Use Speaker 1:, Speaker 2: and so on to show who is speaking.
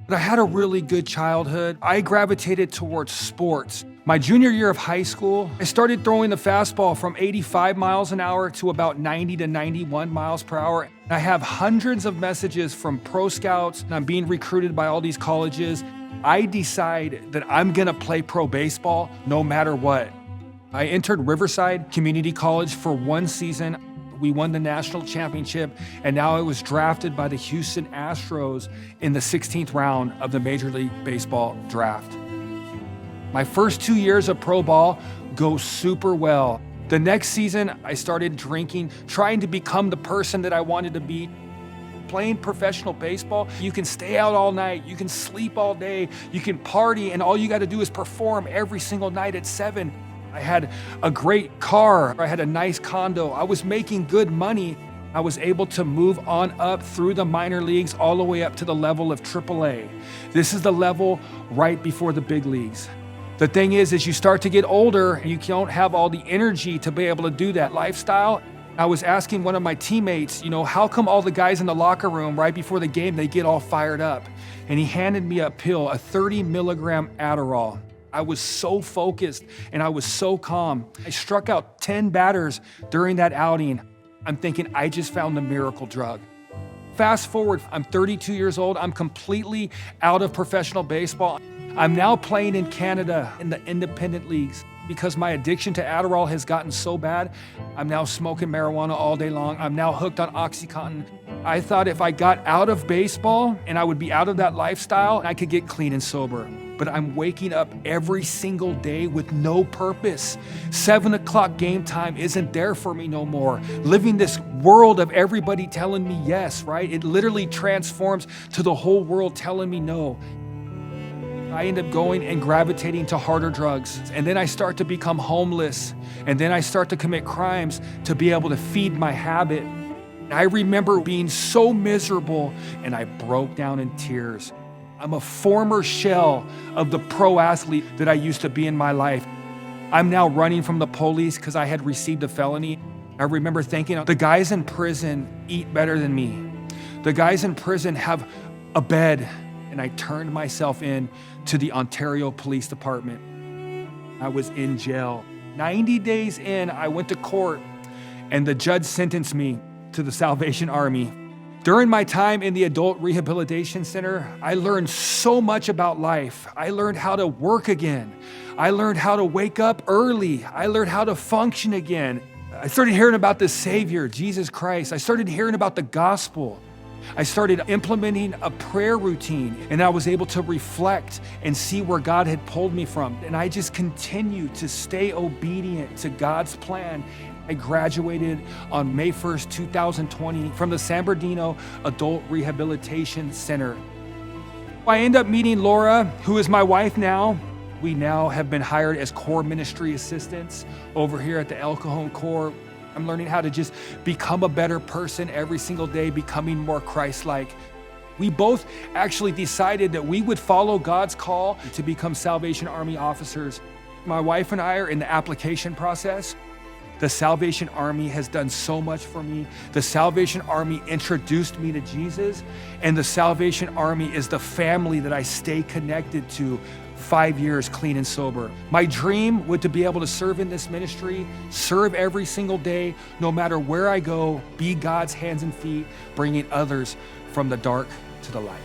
Speaker 1: But I had a really good childhood. I gravitated towards sports. My junior year of high school, I started throwing the fastball from 85 miles an hour to about 90 to 91 miles per hour. I have hundreds of messages from pro scouts, and I'm being recruited by all these colleges. I decide that I'm gonna play pro baseball no matter what. I entered Riverside Community College for one season. We won the national championship, and now I was drafted by the Houston Astros in the 16th round of the Major League Baseball draft. My first 2 years of pro ball go super well. The next season, I started drinking, trying to become the person that I wanted to be. Playing professional baseball, you can stay out all night, you can sleep all day, you can party, and all you gotta do is perform every single night at 7. I had a great car, I had a nice condo, I was making good money. I was able to move on up through the minor leagues all the way up to the level of AAA. This is the level right before the big leagues. The thing is you start to get older and you don't have all the energy to be able to do that lifestyle. I was asking one of my teammates, how come all the guys in the locker room right before the game, they get all fired up? And he handed me a pill, a 30 milligram Adderall. I was so focused and I was so calm. I struck out 10 batters during that outing. I'm thinking, I just found the miracle drug. Fast forward, I'm 32 years old. I'm completely out of professional baseball. I'm now playing in Canada in the independent leagues. Because my addiction to Adderall has gotten so bad, I'm now smoking marijuana all day long. I'm now hooked on OxyContin. I thought if I got out of baseball and I would be out of that lifestyle, I could get clean and sober. But I'm waking up every single day with no purpose. 7 o'clock game time isn't there for me no more. Living this world of everybody telling me yes, right? It literally transforms to the whole world telling me no. I end up going and gravitating to harder drugs. And then I start to become homeless. And then I start to commit crimes to be able to feed my habit. I remember being so miserable and I broke down in tears. I'm a former shell of the pro athlete that I used to be in my life. I'm now running from the police because I had received a felony. I remember thinking, the guys in prison eat better than me. The guys in prison have a bed. And I turned myself in to the Ontario Police Department. I was in jail. 90 days in, I went to court and the judge sentenced me to the Salvation Army. During my time in the Adult Rehabilitation Center, I learned so much about life. I learned how to work again. I learned how to wake up early. I learned how to function again. I started hearing about the Savior, Jesus Christ. I started hearing about the gospel. I started implementing a prayer routine and I was able to reflect and see where God had pulled me from. And I just continued to stay obedient to God's plan. I graduated on May 1st, 2020 from the San Bernardino Adult Rehabilitation Center. I ended up meeting Laura, who is my wife now. We now have been hired as core ministry assistants over here at the El Cajon Core. I'm learning how to just become a better person every single day, becoming more Christ-like. We both actually decided that we would follow God's call to become Salvation Army officers. My wife and I are in the application process. The Salvation Army has done so much for me. The Salvation Army introduced me to Jesus, and the Salvation Army is the family that I stay connected to 5 years clean and sober. My dream would to be able to serve in this ministry, serve every single day, no matter where I go, be God's hands and feet, bringing others from the dark to the light.